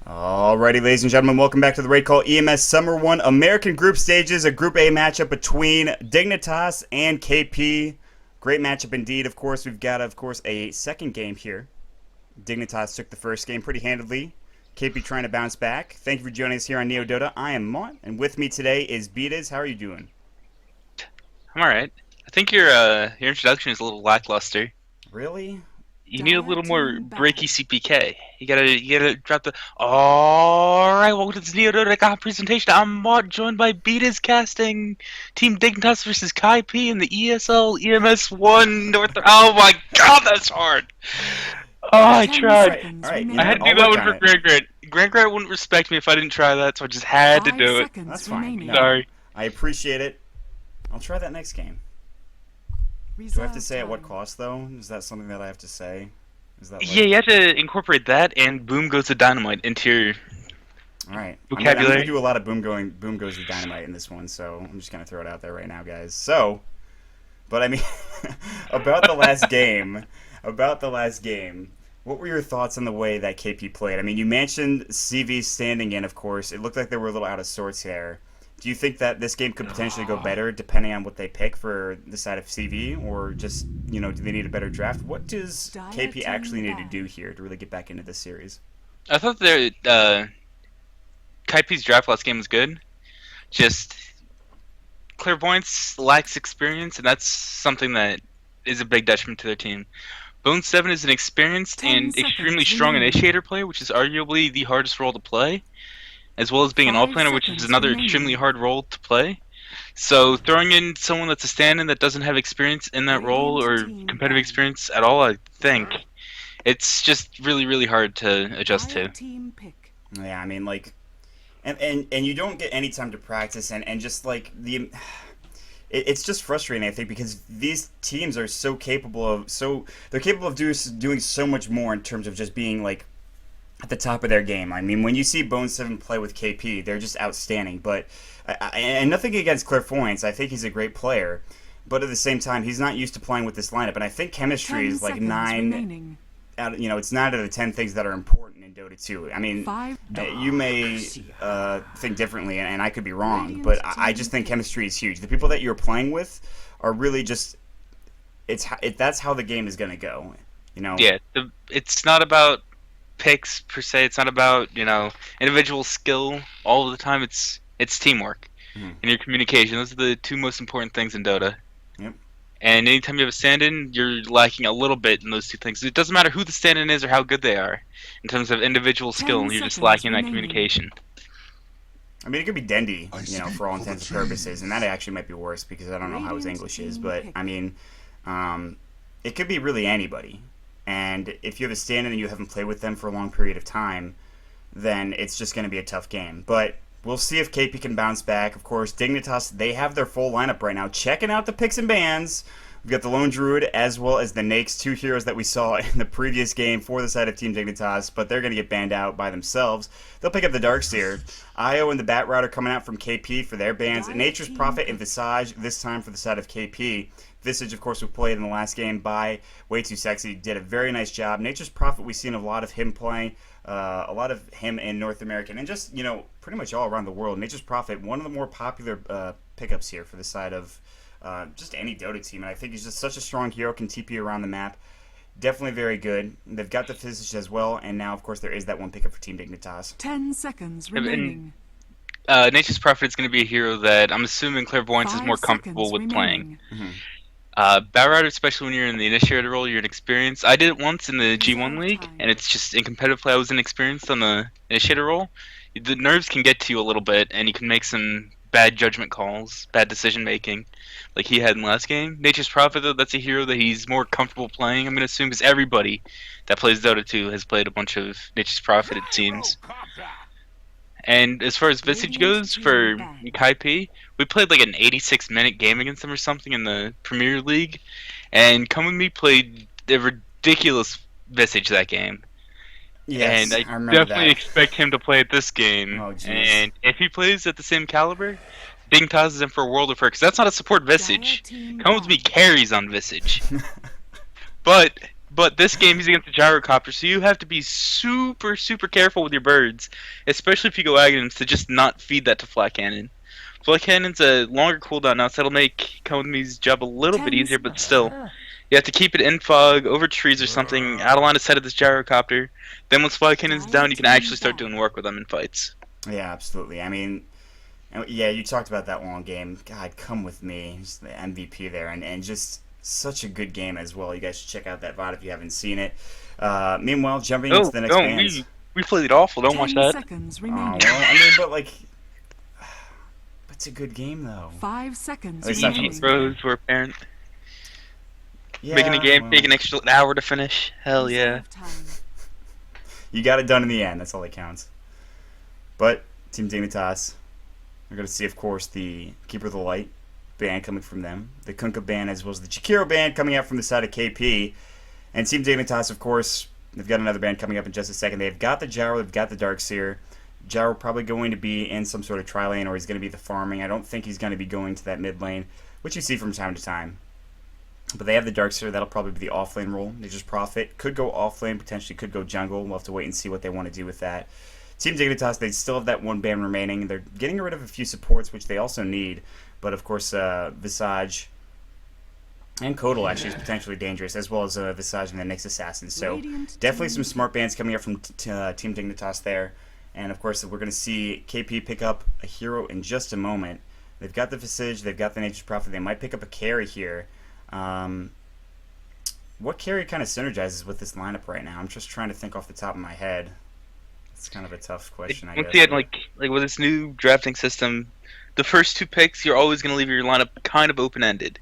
Alrighty, ladies and gentlemen, welcome back to the RaidCall EMS Summer 1 American Group Stages, a Group A matchup between Dignitas and Kaipi. Great matchup indeed. Of course, we've got, a second game here. Dignitas took the first game pretty handily. Kaipi trying to bounce back. Thank you for joining us here on Neo Dota. I am Maut, and with me today is Betas. How are you doing? I'm alright. I think your introduction is a little lackluster. Really? You need a little more breaky CPK. You gotta drop the. Alright, welcome to this Neo Dota presentation. I'm Maut, joined by Betas casting Team Dignitas versus Kaipi in the ESL EMS 1 North. Oh my god, that's hard! Oh, I tried. Alright, I had to do that one for Grant. Grant wouldn't respect me if I didn't try that, so I just had to do it. That's fine. No, Sorry. I appreciate it. I'll try that next game. Do I have to say at what cost, though? Is that something that I have to say? Is that Yeah, you have to incorporate that and Boom Goes the Dynamite into your Alright. vocabulary. I'm gonna do a lot of boom goes the dynamite in this one, so I'm just gonna throw it out there right now, guys. So, but I mean, about the last game, what were your thoughts on the way that KP played? I mean, you mentioned CV standing in, of course. It looked like they were a little out of sorts here. Do you think that this game could potentially go better depending on what they pick for the side of CV, or just, do they need a better draft? What does KP actually need to do here to really get back into this series? I thought Kaipi's draft last game was good. Just Clairvoyance lacks experience, and that's something that is a big detriment to their team. Bone7 is an experienced and extremely strong initiator player, which is arguably the hardest role to play, as well as being an all-planer, which is another extremely hard role to play. So throwing in someone that's a stand-in that doesn't have experience in that role or competitive experience at all, I think it's just really, really hard to adjust to. Yeah, I mean, and you don't get any time to practice, and just it's just frustrating, I think, because these teams are so capable of doing so much more in terms of just being at the top of their game. I mean, when you see Bone7 play with KP, they're just outstanding. But and nothing against Clairvoyance, I think he's a great player. But at the same time, he's not used to playing with this lineup, and I think chemistry is like 9. It's 9 out of the 10 things that are important in Dota 2. I mean, you may think differently, and I could be wrong, but I just think chemistry is huge. The people that you're playing with are really just that's how the game is going to go. Yeah, it's not about picks per se. It's not about individual skill all of the time. It's teamwork and your communication. Those are the two most important things in Dota. Yep. And anytime you have a stand-in, you're lacking a little bit in those two things. It doesn't matter who the stand-in is or how good they are in terms of individual skill. You're just lacking that communication. I mean, it could be Dendy, for all intents and purposes, and that actually might be worse because I don't know how his English is. But I mean, it could be really anybody. And if you have a stand-in and you haven't played with them for a long period of time, then it's just going to be a tough game. But we'll see if KP can bounce back. Of course, Dignitas, they have their full lineup right now. Checking out the picks and bans. We've got the Lone Druid as well as the Nakes, two heroes that we saw in the previous game for the side of Team Dignitas, but they're going to get banned out by themselves. They'll pick up the Darkseer. Io and the Bat Router coming out from KP for their bans. Nature's Prophet and Visage this time for the side of KP. Visage, of course, was played in the last game by Way Too Sexy. Did a very nice job. Nature's Prophet, we've seen a lot of him playing, a lot of him in North America, and just, pretty much all around the world. Nature's Prophet, one of the more popular pickups here for the side of just any Dota team, and I think he's just such a strong hero, can TP around the map. Definitely very good. They've got the Visage as well, and now, of course, there is that one pickup for Team Dignitas. 10 seconds remaining. Nature's Prophet is going to be a hero that I'm assuming Clairvoyance is more comfortable with playing. Bat especially when you're in the initiator role, you're inexperienced. I did it once in the G1 League, and it's just in competitive play I was inexperienced on the initiator role. The nerves can get to you a little bit, and you can make some bad judgment calls, bad decision making, like he had in the last game. Nature's Prophet, though, that's a hero that he's more comfortable playing, I'm going to assume, because everybody that plays Dota 2 has played a bunch of Nature's Prophet, it seems. And as far as Visage goes, for Kaipi, we played like an 86-minute game against them or something in the Premier League, and Come With Me played a ridiculous Visage that game. Yes, and I definitely expect him to play at this game. Oh, and if he plays at the same caliber, Dignitas is in for a world of hurt, because that's not a support Visage. Come With Me carries on Visage. But But this game is against the gyrocopter, so you have to be super, super careful with your birds, especially if you go Aghanim's, to just not feed that to Flat Cannon. Flat Cannon's a longer cooldown now, so that'll make Komi's job a little bit easier, but still. You have to keep it in fog, over trees or something, out of line of sight of this gyrocopter. Then once Flat Cannon's down, you can actually start doing work with them in fights. Yeah, absolutely. I mean, yeah, you talked about that long game. God, come with me. Just the MVP there, and just such a good game as well. You guys should check out that VOD if you haven't seen it. Meanwhile, jumping into the next bands. We played awful. Don't watch that. Well, I mean, but like, it's a good game though. 5 seconds. Easy throws were apparent. Yeah, Making a game take an extra hour to finish. Hell yeah. You got it done in the end. That's all that counts. But Team Dignitas, we're going to see, of course, the Keeper of the Light band coming from them, the Kunkka band, as well as the Chikiro band coming out from the side of KP. And Team Dignitas, of course, they've got another band coming up in just a second. They've got the Gyro, they've got the Darkseer. Gyro probably going to be in some sort of tri-lane, or he's going to be the farming. I don't think he's going to be going to that mid lane, which you see from time to time. But they have the Darkseer, that'll probably be the off-lane role. Nature's Prophet could go off-lane, potentially could go jungle. We'll have to wait and see what they want to do with that. Team Dignitas, they still have that one band remaining. They're getting rid of a few supports, which they also need. But, of course, Visage and Kodal actually is potentially dangerous, as well as Visage and the Nyx Assassin. So, definitely some smart bands coming up from Team Dignitas there. And, of course, we're going to see KP pick up a hero in just a moment. They've got the Visage, they've got the Nature's Prophet. They might pick up a carry here. What carry kind of synergizes with this lineup right now? I'm just trying to think off the top of my head. It's kind of a tough question, I guess. Once you had, like with this new drafting system, the first 2 picks, you're always going to leave your lineup kind of open-ended.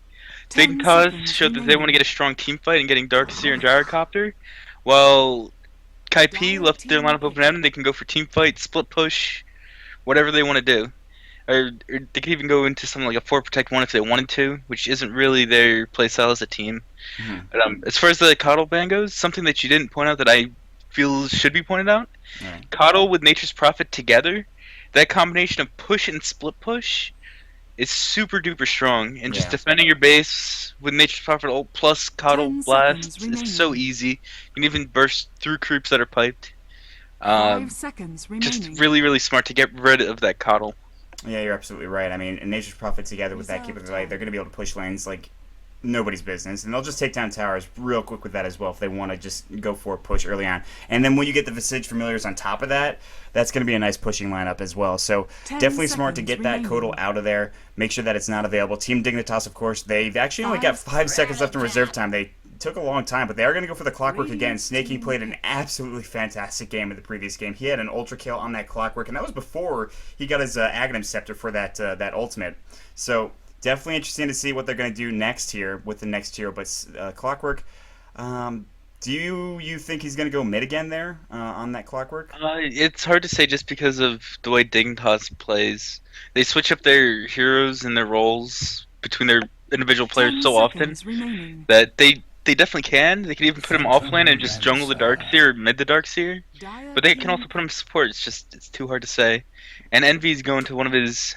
Dignitas showed that they want to get a strong team fight and getting Darkseer and Gyrocopter, while Kaipi left their lineup open-ended. They can go for team fight, split push, whatever they want to do. Or they could even go into something like a 4 protect 1 if they wanted to, which isn't really their playstyle as a team. Mm-hmm. But as far as the Coddle ban goes, something that you didn't point out that I feel should be pointed out, Coddle with Nature's Prophet together, that combination of push and split push is super duper strong, and just defending your base with Nature's Prophet ult plus Coddle Blast is so easy. You can even burst through creeps that are piped. 5 seconds remaining. Just really, really smart to get rid of that Coddle. Yeah, you're absolutely right. I mean, and Nature's Prophet together with that capability, they're going to be able to push lanes like nobody's business, and they'll just take down towers real quick with that as well if they want to just go for a push early on. And then when you get the Visage Familiars on top of that, that's going to be a nice pushing lineup as well. So definitely smart to get that Kodal out of there, make sure that it's not available. Team Dignitas, of course, they've actually only got 5 seconds left in reserve time. They took a long time, but they are going to go for the Clockwork again. Snakey played an absolutely fantastic game in the previous game. He had an Ultra Kill on that Clockwork, and that was before he got his Aghanim Scepter for that ultimate. So definitely interesting to see what they're going to do next here with the next hero. But Clockwork, do you think he's going to go mid again there on that Clockwork? It's hard to say just because of the way Dignitas plays. They switch up their heroes and their roles between their individual players so often that they definitely can. They can even put him offlane and just jungle the Darkseer or mid the Darkseer. But they can also put him support. It's too hard to say. And Envy's going to one of his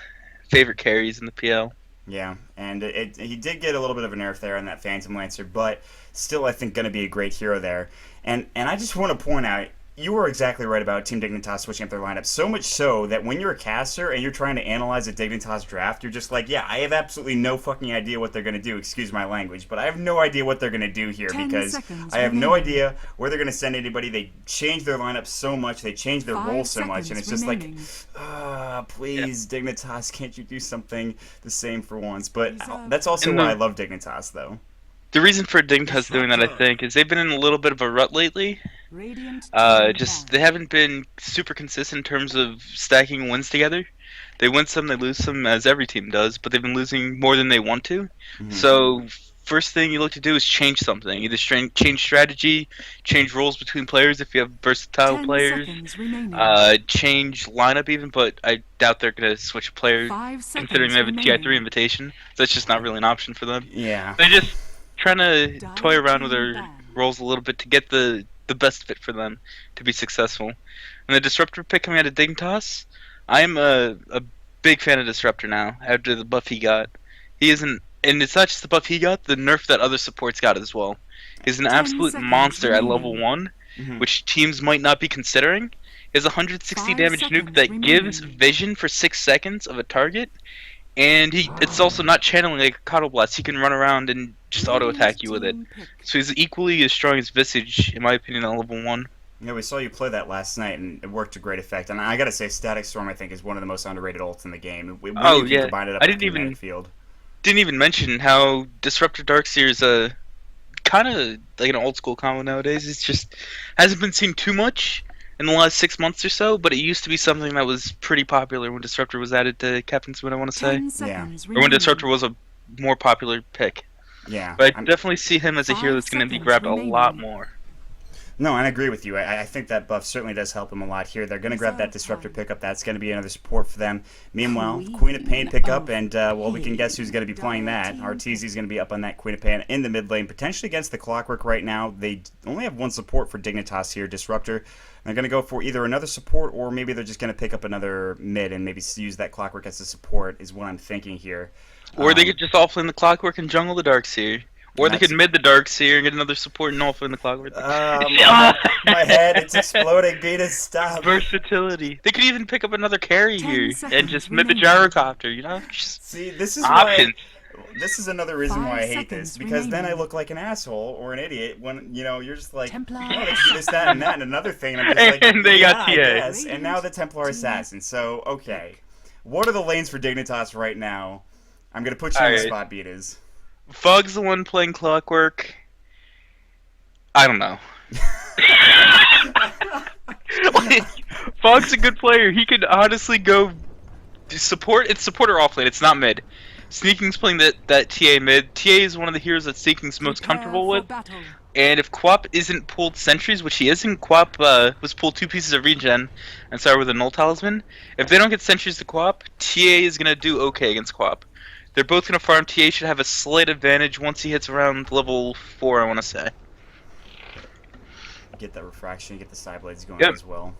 favorite carries in the PL. Yeah, and he did get a little bit of a nerf there on that Phantom Lancer, but still I think going to be a great hero there. And I just want to point out, you were exactly right about Team Dignitas switching up their lineup, so much so that when you're a caster and you're trying to analyze a Dignitas draft, you're just like, yeah, I have absolutely no fucking idea what they're going to do, excuse my language, but I have no idea what they're going to do here because I have no idea where they're going to send anybody. They change their lineup so much, they change their role so much, and it's just like, please, Dignitas, can't you do something the same for once? But that's also why I love Dignitas, though. The reason for Dignitas doing that, I think, is they've been in a little bit of a rut lately. They haven't been super consistent in terms of stacking wins together. They win some, they lose some, as every team does, but they've been losing more than they want to. Mm-hmm. So first thing you look to do is change something. Either change strategy, change roles between players if you have versatile players, change lineup even, but I doubt they're going to switch a player considering they have a TI3 invitation. So that's just not really an option for them. Yeah. They're just trying to toy around with their roles a little bit to get the best fit for them to be successful. And the Disruptor pick coming out of Dignitas, I am a big fan of Disruptor now after the buff he got. He is an And it's not just the buff he got, the nerf that other supports got as well. He's an 10 absolute seconds monster at remaining. level 1, which teams might not be considering. He has a 160 5 damage nuke seconds that remaining. gives vision for 6 seconds of a target. And it's also not channeling like a Coddle Blast. He can run around and just auto-attack you with it. So he's equally as strong as Visage, in my opinion, at level 1. Yeah, we saw you play that last night, and it worked to great effect. And I gotta say, Static Storm, I think, is one of the most underrated ults in the game. We Oh, yeah. combine it up I with didn't Kinetic even- Field. Didn't even mention how Disruptor Darkseer is a kind of like an old school combo nowadays. It's just hasn't been seen too much in the last 6 months or so, but it used to be something that was pretty popular when Disruptor was added to Captain's Win, I want to say. 10 seconds Or when remaining. Disruptor was a more popular pick. Yeah. But I definitely see him as a hero 5 that's going to be seconds grabbed remaining. a lot more. No, and I agree with you. I think that buff certainly does help him a lot here. They're going to grab that Disruptor pickup. That's going to be another support for them. Meanwhile, Queen of Pain pickup, and, well, we can guess who's going to be playing that. RTZ is going to be up on that Queen of Pain in the mid lane, potentially against the Clockwork right now. They only have one support for Dignitas here, Disruptor. They're going to go for either another support, or maybe they're just going to pick up another mid and maybe use that Clockwork as a support, is what I'm thinking here. Or they could just offlane the Clockwork and jungle the Darkseer. Or they could mid the Darkseer and get another support and offlane the Clockwork. My head, it's exploding. Beatus, stop. Versatility. They could even pick up another carry 10 here and seconds just mid the remaining. gyrocopter, you know? Just See, this is options. this is another reason 5 why I hate this, seconds because then I remaining. look like an asshole or an idiot when, you're just like, Templar. oh, they can do this, that, and that, and another thing, and I'm just like, And they got yeah, TA. I guess. And now the Templar Assassin, so, okay. What are the lanes for Dignitas right now? I'm going to put you on the Alright. spot, Beatas. Fog's the one playing Clockwork. I don't know. Fog's a good player. He could honestly go support. It's support or offlane. It's not mid. Sneaking's playing that TA mid. TA is one of the heroes that Sneaking's most comfortable with. And if Quap isn't pulled sentries, which he isn't, Quap was pulled 2 pieces of regen and started with a null talisman. If they don't get sentries to Quap, TA is gonna do okay against Quap. They're both gonna farm. TA should have a slight advantage once he hits around level 4, I want to say. Get that refraction, get the side blades going Yep. as well.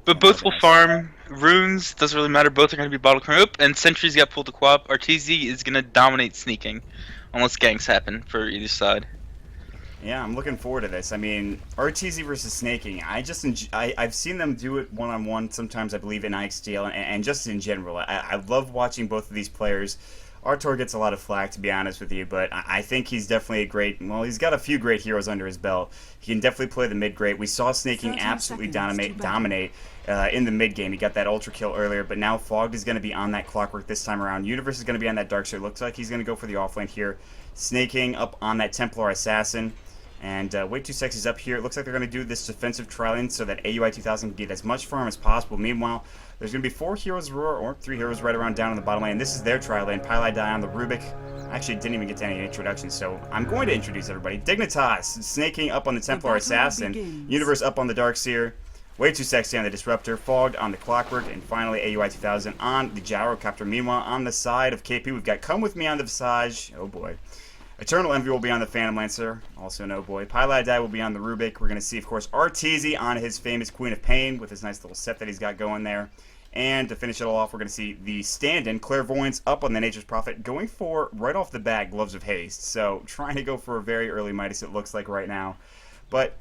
But both will farm. Runes, doesn't really matter. Both are going to be bottle clearing up, and sentries got pulled to Quap. RTZ is going to dominate sneaking, unless ganks happen for either side. Yeah, I'm looking forward to this. I mean, RTZ versus Snaking. I've seen them do it one-on-one. Sometimes I believe in IXDL and just in general. I love watching both of these players. Artor gets a lot of flack, to be honest with you, but I think he's definitely a great. Well, he's got a few great heroes under his belt. He can definitely play the mid great. We saw Snaking 13 absolutely seconds dominate in the mid game. He got that ultra kill earlier, but now Fogged is going to be on that Clockwork this time around. Universe is going to be on that Darkseer. Looks like he's going to go for the offlane here. Snaking up on that Templar Assassin. And Way Too Sexy's up here. It looks like they're going to do this defensive tri-lane so that AUI 2000 can get as much farm as possible. Meanwhile, there's going to be 4 heroes or 3 heroes right around down in the bottom lane. This is their tri-lane. Pylai Die on the Rubik. Actually, didn't even get to any introductions, so I'm going to introduce everybody. Dignitas, Snaking up on the Templar battle Assassin. begins. Universe up on the Darkseer. Way Too Sexy on the Disruptor. Fogged on the Clockwork. And finally, AUI 2000 on the Gyrocopter. Meanwhile, on the side of KP, we've got Come With Me on the Visage. Oh boy. Eternal Envy will be on the Phantom Lancer, also no boy. Pylai Die will be on the Rubik. We're going to see, of course, RTZ on his famous Queen of Pain with his nice little set that he's got going there. And to finish it all off, we're going to see the stand-in, Clairvoyance, up on the Nature's Prophet, going for, right off the bat, Gloves of Haste. So, trying to go for a very early Midas, it looks like right now. But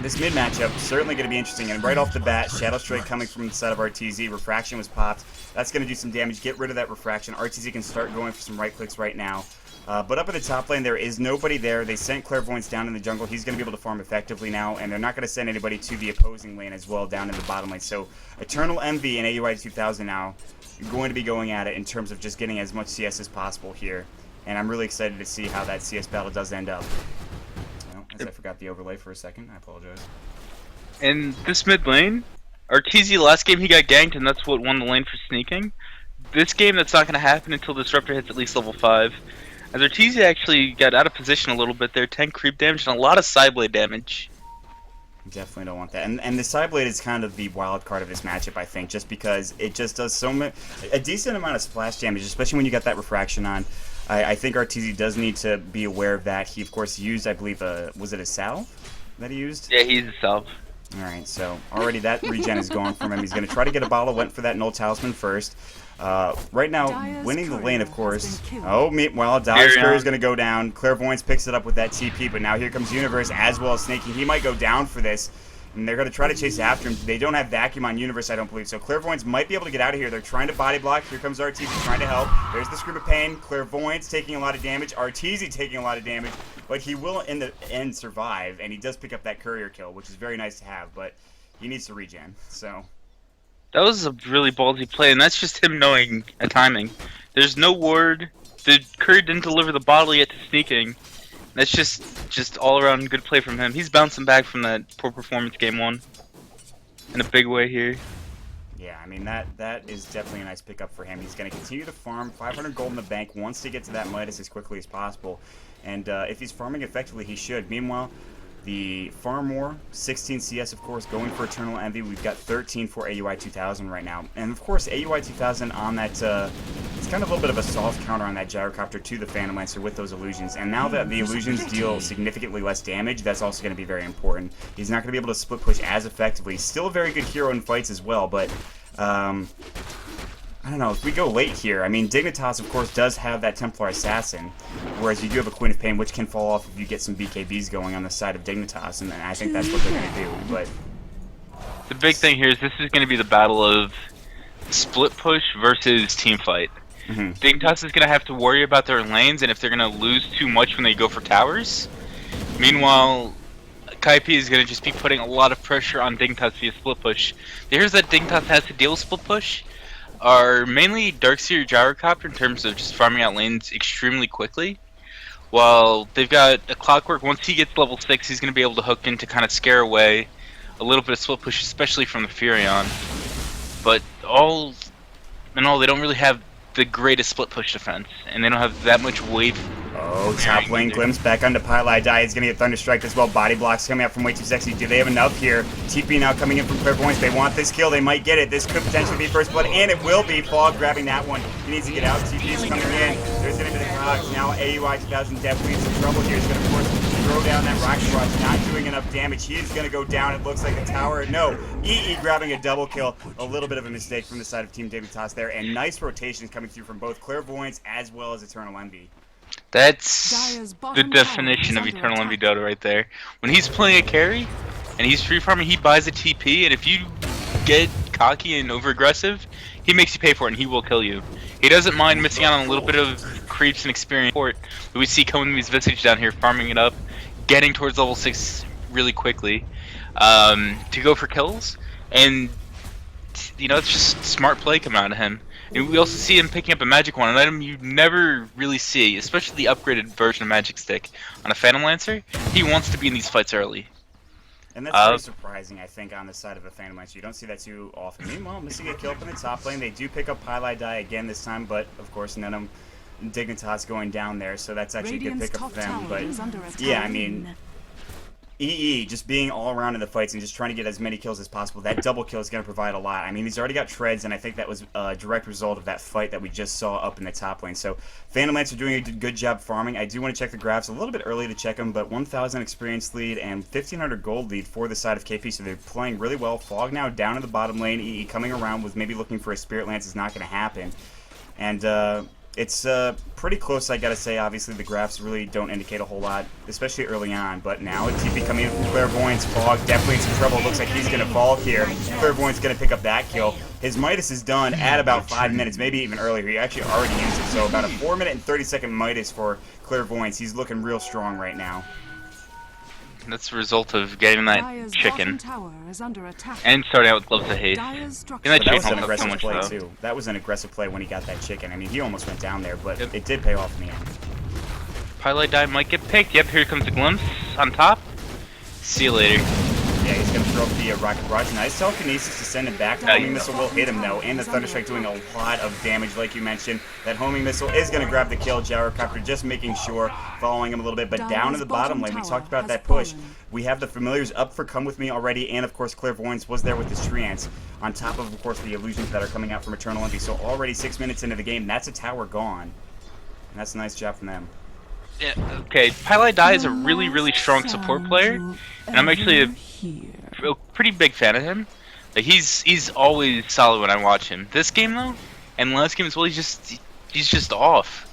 this mid matchup certainly going to be interesting. And right off the bat, Shadow Strike coming from the side of RTZ. Refraction was popped. That's going to do some damage. Get rid of that Refraction. RTZ can start going for some right clicks right now. But up in the top lane, there is nobody there. They sent Clairvoyance down in the jungle. He's going to be able to farm effectively now, and they're not going to send anybody to the opposing lane as well down in the bottom lane. So Eternal Envy and AUI 2000 now are going to be going at it in terms of just getting as much CS as possible here. And I'm really excited to see how that CS battle does end up. Well, I forgot the overlay for a second. I apologize. In this mid lane, RTZ last game he got ganked, and that's what won the lane for sneaking. This game, that's not going to happen until Disruptor hits at least level 5. As RTZ actually got out of position a little bit there, 10 creep damage and a lot of sideblade damage. Definitely don't want that. And the Sideblade is kind of the wild card of this matchup, I think, just because it just does a decent amount of splash damage, especially when you got that Refraction on. I think RTZ does need to be aware of that. He, of course, used, I believe, was it a salve that he used? Yeah, he's a self. Alright, so already that regen is gone from him. He's going to try to get a bottle. Went for that null talisman first. Right now, winning the lane, of course. Oh, meanwhile, Dyer's Courier is going to go down. Clairvoyance picks it up with that TP, but now here comes Universe as well as Snaky. He might go down for this. And they're going to try to chase after him. They don't have Vacuum on Universe, I don't believe. So Clairvoyance might be able to get out of here. They're trying to body block. Here comes RTZ trying to help. There's the Scream of Pain. Clairvoyance taking a lot of damage. RTZ taking a lot of damage. But he will, in the end, survive. And he does pick up that Courier kill, which is very nice to have. But he needs to regen. So that was a really ballsy play, and that's just him knowing a timing. There's no ward. The Courier didn't deliver the bottle yet to sneaking. That's just all around good play from him. He's bouncing back from that poor performance game 1 in a big way here. Yeah, I mean, that is definitely a nice pickup for him. He's going to continue to farm 500 gold in the bank, wants to get to that Midas as quickly as possible. And if he's farming effectively, he should. Meanwhile, the Farm War, 16 CS, of course, going for Eternal Envy. We've got 13 for AUI 2000 right now. And, of course, AUI 2000 on that, it's kind of a little bit of a soft counter on that Gyrocopter to the Phantom Lancer with those illusions. And now that the illusions deal significantly less damage, that's also going to be very important. He's not going to be able to split push as effectively. Still a very good hero in fights as well, but I don't know, if we go late here, I mean, Dignitas, of course, does have that Templar Assassin, whereas you do have a Queen of Pain, which can fall off if you get some BKBs going on the side of Dignitas, and I think that's what they're going to do, but... The big thing here is this is going to be the battle of split push versus team fight. Dignitas is going to have to worry about their lanes, and if they're going to lose too much when they go for towers. Meanwhile, Kaipi is going to just be putting a lot of pressure on Dignitas via split push. The heroes that Dignitas has to deal with split push are mainly Darkseer Gyrocopter in terms of just farming out lanes extremely quickly. While they've got a Clockwork, once he gets level 6, he's going to be able to hook in to kind of scare away a little bit of split push, especially from the Furion. But all in all, they don't really have the greatest split push defense, and they don't have that much wave. Oh, top lane glimpse back onto Pylai Die. He's going to get Thunderstrike as well. Body blocks coming out from Way Too Sexy. Do they have enough here? TP now coming in from Clairvoyance. They want this kill. They might get it. This could potentially be first blood, and it will be. Fog grabbing that one. He needs to get out. TP is coming in. There's going to be the Cogs. Now AUI 2000 definitely in some trouble here. He's going to, of course, throw down that Rocket Rush. Not doing enough damage. He is going to go down. It looks like the tower. No. EE grabbing a double kill. A little bit of a mistake from the side of Team Dignitas there, and nice rotations coming through from both Clairvoyance as well as Eternal Envy. That's the definition of Eternal Envy Dota right there. When he's playing a carry and he's free farming, he buys a TP, and if you get cocky and over aggressive, he makes you pay for it and he will kill you. He doesn't mind missing out on a little bit of creeps and experience that we see coming to his Visage down here, farming it up, getting towards level 6 really quickly to go for kills, and you know, it's just smart play coming out of him. And we also see him picking up a Magic Wand, an item you never really see, especially the upgraded version of Magic Stick on a Phantom Lancer. He wants to be in these fights early. And that's very surprising, I think, on the side of a Phantom Lancer. You don't see that too often. Meanwhile, missing a kill up in the top lane. They do pick up Pylai Die again this time, but, of course, none of Dignitas going down there, so that's actually a good pickup for them. But, yeah, I mean... EE just being all around in the fights and just trying to get as many kills as possible. That double kill is going to provide a lot. I mean, he's already got treads, and I think that was a direct result of that fight that we just saw up in the top lane. So Phantom Lancer doing a good job farming. I do want to check the graphs. A little bit early to check them, but 1,000 experience lead and 1,500 gold lead for the side of KP, so they're playing really well. Fog now down in the bottom lane. EE coming around with maybe looking for a Spirit Lance is not going to happen. And it's pretty close, I gotta say. Obviously, the graphs really don't indicate a whole lot, especially early on. But now, a TP coming in from Clairvoyance. Fog definitely in some trouble. Looks like he's gonna fall here. Clairvoyance gonna pick up that kill. His Midas is done at about 5 minutes, maybe even earlier. He actually already used it, so about a 4-minute and 30-second Midas for Clairvoyance. He's looking real strong right now. That's the result of getting that chicken and starting out with Gloves of Haste. That was an aggressive play too. That was an aggressive play when he got that chicken. I mean, he almost went down there, but it did pay off in the end. Pylai Die might get picked. Yep, here comes the glimpse on top. See you later. Yeah, he's going to throw up the Rocket Barrage. Nice telekinesis to send him back. The homing missile will hit him, though, and the Thunderstrike doing a lot of damage, like you mentioned. That homing missile is going to grab the kill. Gyrocopter just making sure, following him a little bit. But down in the bottom lane, we talked about that push. We have the Familiars up for Come With Me already, and, of course, Clairvoyance was there with his Treants, on top of course, the illusions that are coming out from Eternal Envy. So already 6 minutes into the game, that's a tower gone. And that's a nice job from them. Yeah, okay, Pylai Die is a really, really strong support player, and I'm actually a pretty big fan of him. Like he's always solid when I watch him. This game though, and last game as well, he's just off.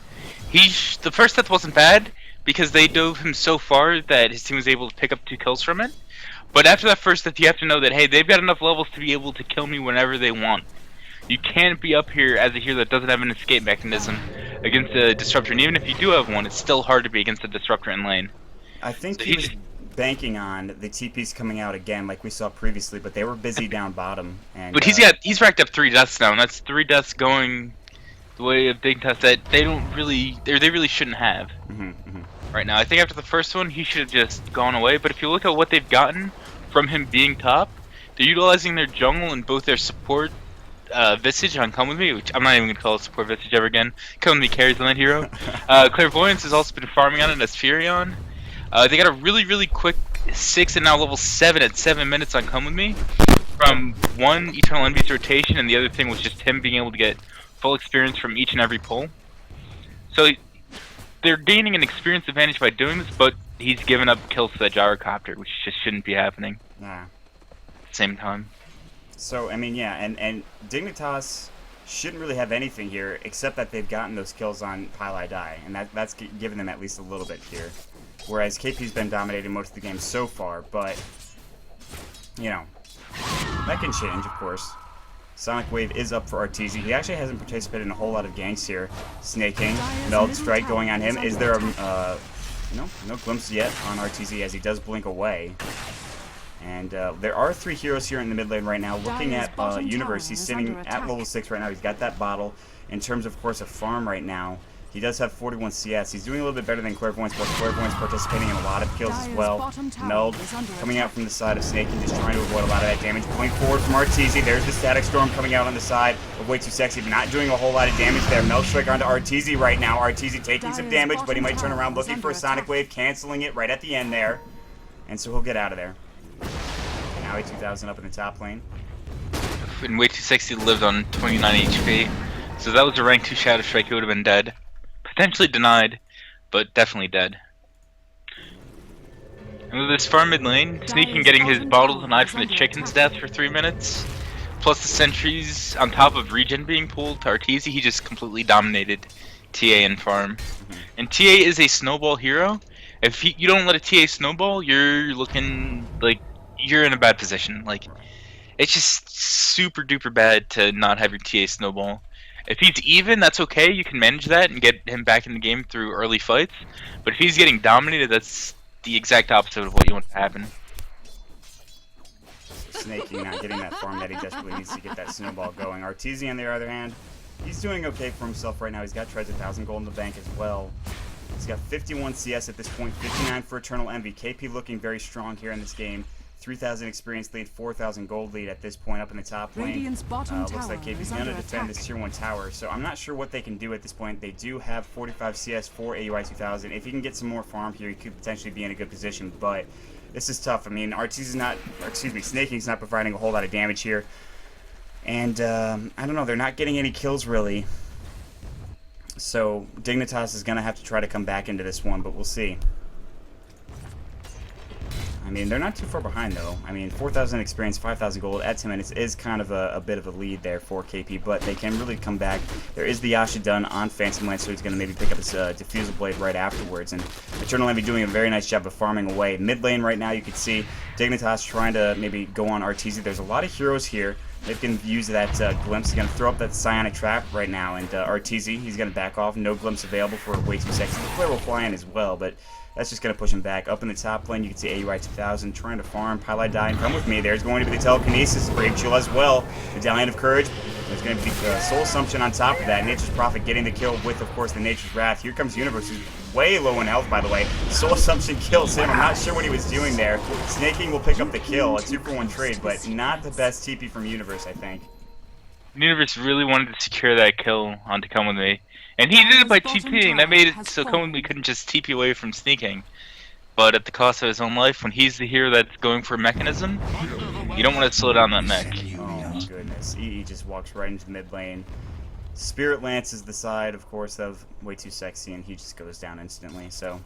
The first death wasn't bad because they dove him so far that his team was able to pick up 2 kills from it. But after that first death, you have to know that hey, they've got enough levels to be able to kill me whenever they want. You can't be up here as a hero that doesn't have an escape mechanism against a disruptor, and even if you do have one, it's still hard to be against a disruptor in lane. I think he was banking on the TPs coming out again, like we saw previously, but they were busy down bottom. And but he's racked up 3 deaths now, and that's 3 deaths going the way of Dignitas that they really shouldn't have right now. I think after the first one, he should have just gone away. But if you look at what they've gotten from him being top, they're utilizing their jungle and both their support. Visage on Come With Me, which I'm not even going to call it support Visage ever again. Come With Me carries on that hero. Clairvoyance has also been farming on it as Furion. They got a really quick 6 and now level 7 at 7 minutes on Come With Me from 1 Eternal Envy's rotation, and the other thing was just him being able to get full experience from each and every pull. So they're gaining an experience advantage by doing this, but he's given up kills to that gyrocopter, which just shouldn't be happening. Yeah. At the same time. So, I mean, yeah, and Dignitas shouldn't really have anything here, except that they've gotten those kills on Pile Die, and that's given them at least a little bit here. Whereas KP's been dominating most of the game so far, but, you know, that can change, of course. Sonic Wave is up for RTZ. He actually hasn't participated in a whole lot of ganks here. Snaking, Meld Strike going on him. Is there a, no glimpse yet on RTZ as he does blink away. And there are 3 heroes here in the mid lane right now. Looking at Universe, he's sitting at level 6 right now. He's got that bottle. In terms, of course, of farm right now, he does have 41 CS. He's doing a little bit better than Clairvoyance, but Clairvoyance participating in a lot of kills as well. Meld coming out from the side of Snake and just trying to avoid a lot of that damage. Pulling forward from RTZ. There's the Static Storm coming out on the side of Way Too Sexy, but not doing a whole lot of damage there. Meld Strike onto RTZ right now. RTZ taking some damage, but he might turn around looking for a Sonic Wave, canceling it right at the end there. And so he'll get out of there. Now 2000 up in the top lane. And Way Too Sexy lived on 29 HP, so that was a rank 2 Shadow Strike, he would have been dead. Potentially denied, but definitely dead. And with this farm mid lane, Sneaking getting his bottle denied from the chicken's death for 3 minutes, plus the sentries on top of regen being pulled to Arteezy, he just completely dominated TA in farm. And TA is a snowball hero. If you don't let a TA snowball, you're looking like you're in a bad position. Like, it's just super duper bad to not have your TA snowball. If he's even, that's okay. You can manage that and get him back in the game through early fights. But if he's getting dominated, that's the exact opposite of what you want to happen. Snaking not getting that farm that he desperately needs to get that snowball going. Arteezy, on the other hand, he's doing okay for himself right now. He's got Treads 1,000 gold in the bank as well. He's got 51 CS at this point, 59 for Eternal Envy. KP looking very strong here in this game. 3,000 experience lead, 4,000 gold lead at this point up in the top lane. Looks like KP's going to defend this tier 1 tower, so I'm not sure what they can do at this point. They do have 45 CS for AUI 2000. If he can get some more farm here, he could potentially be in a good position, but this is tough. I mean, Snaking's not providing a whole lot of damage here. And, I don't know, they're not getting any kills, really. So, Dignitas is going to have to try to come back into this one, but we'll see. I mean, they're not too far behind, though. I mean, 4,000 experience, 5,000 gold at 10 minutes is kind of a bit of a lead there for KP, but they can really come back. There is the Yasha done on Phantom Lance, so he's going to maybe pick up his Diffusal Blade right afterwards. And Eternal Envy doing a very nice job of farming away. Mid lane right now, you can see Dignitas trying to maybe go on Arteezy. There's a lot of heroes here. They can use that glimpse. He's going to throw up that Psionic Trap right now, and Arteezy, he's going to back off. No glimpse available for Way Too Sexy. The player will fly in as well, but that's just going to push him back. Up in the top lane, you can see AUI 2000 trying to farm. Pile Die and Come With Me. There's going to be the Telekinesis. Brave Chill as well. Medallion of Courage. There's going to be Soul Assumption on top of that. Nature's Prophet getting the kill with, of course, the Nature's Wrath. Here comes Universe, who's way low in health, by the way. Soul Assumption kills him. I'm not sure what he was doing there. Snaking will pick up the kill. A 2-for-1 trade, but not the best TP from Universe, I think. Universe really wanted to secure that kill onto Come With Me. And he did it by TPing. That made it so Come With Me couldn't just TP away from Sneaking. But at the cost of his own life, when he's the hero that's going for a mechanism, you don't want to slow down that mech. Oh my goodness. EE just walks right into the mid lane. Spirit Lance is the side, of course, of Way Too Sexy, and he just goes down instantly, so.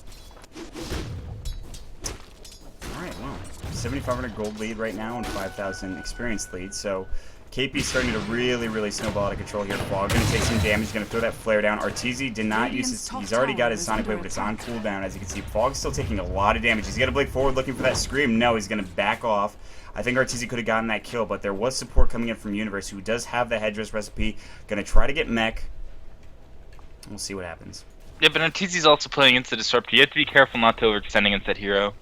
Alright, well, 7,500 gold lead right now and 5,000 experience lead, so Kaipi's starting to really snowball out of control here. Fog gonna take some damage, gonna throw that flare down. Arteezy did not use his, he's already got his Sonic Wave, but it's on cooldown, as you can see. Fog's still taking a lot of damage. He's gonna blade forward looking for that Scream. No, he's gonna back off. I think Arteezy could have gotten that kill, but there was support coming in from Universe, who does have the headdress recipe. Gonna try to get mech. We'll see what happens. Yeah, but Arteezy's also playing into the Disruptor. You have to be careful not to overextend against that hero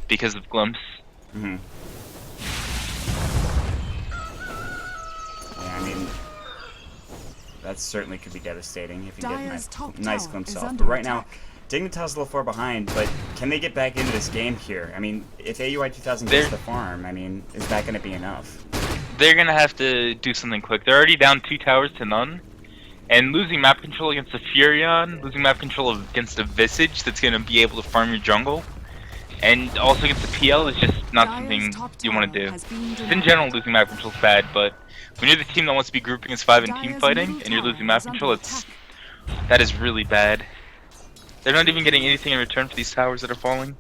because of glimpse. Mm-hmm. Yeah, I mean, that certainly could be devastating if you get a nice glimpse off. But right now, Dignitas a little far behind, but can they get back into this game here? I mean, if AUI 2000 gets the farm, I mean, is that going to be enough? They're going to have to do something quick. They're already down 2 towers to none. And losing map control against the Furion, losing map control against a Visage that's going to be able to farm your jungle, and also against the PL is just not something you want to do. Just in general, losing map control is bad, but when you're the team that wants to be grouping as 5 and team fighting, and you're losing map control, that is really bad. They're not even getting anything in return for these towers that are falling.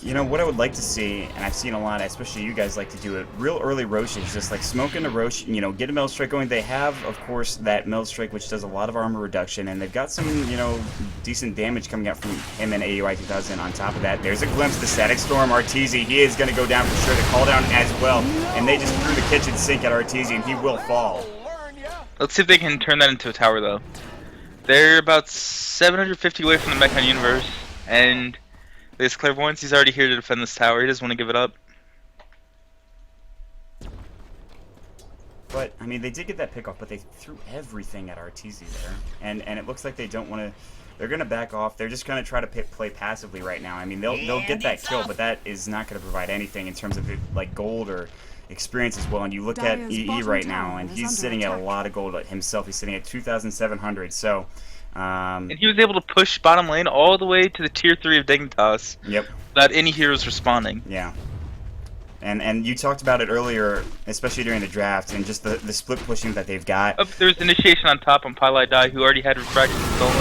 You know, what I would like to see, and I've seen a lot, especially you guys like to do it, real early Roches, just like smoking a Roche, you know, get a Metal Strike going. They have, of course, that Metal Strike, which does a lot of armor reduction, and they've got some, you know, decent damage coming out from him and AUI 2000 on top of that. There's a glimpse of the Static Storm. Arteezy, he is going to go down for sure. The call down as well, and they just threw the kitchen sink at Arteezy, and he will fall. Let's see if they can turn that into a tower, though. They're about 750 away from the Mechon Universe, and this Clairvoyance, he's already here to defend this tower. He doesn't want to give it up. But, I mean, they did get that pick off, but they threw everything at Arteezy there. And it looks like they don't want to... They're going to back off. They're just going to try to play passively right now. I mean, they'll get that kill, but that is not going to provide anything in terms of, like, gold or experience as well. And you look at EE right now, and he's sitting at a lot of gold himself. He's sitting at 2,700, so... and he was able to push bottom lane all the way to the tier 3 of Dignitas. Yep. Without any heroes responding. Yeah. And you talked about it earlier, especially during the draft, and just the split pushing that they've got. Oh, there's initiation on top on Pylai Die, who already had refraction stolen.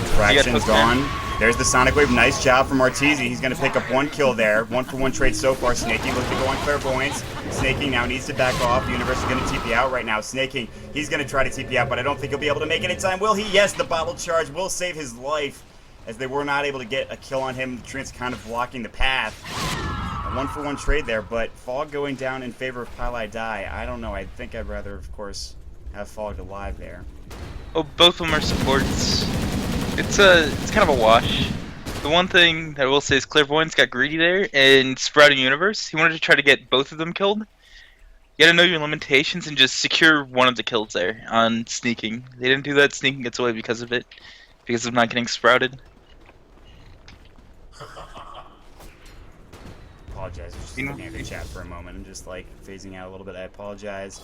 Refraction's gone. There's the Sonic Wave. Nice job from Arteezy. He's going to pick up 1 kill there. 1-for-1 trade so far. Snaking looking to go on Clairvoyance. Snaking now needs to back off. Universe is going to TP out right now. Snaking, he's going to try to TP out, but I don't think he'll be able to make it in time. Will he? Yes, the bottle charge will save his life, as they were not able to get a kill on him. The Trent's kind of blocking the path. A 1-for-1 trade there, but Fog going down in favor of Pylai Die. I don't know. I think I'd rather, of course, have Fog alive there. Oh, both of them are supports. It's kind of a wash. The one thing that I will say is Clairvoyance got greedy there, and Sprouting Universe, he wanted to try to get both of them killed. You gotta know your limitations and just secure one of the kills there on Sneaking. They didn't do that. Sneaking gets away because of it, because of not getting sprouted. Apologize. Just looking at the chat for a moment. I'm just like phasing out a little bit. I apologize.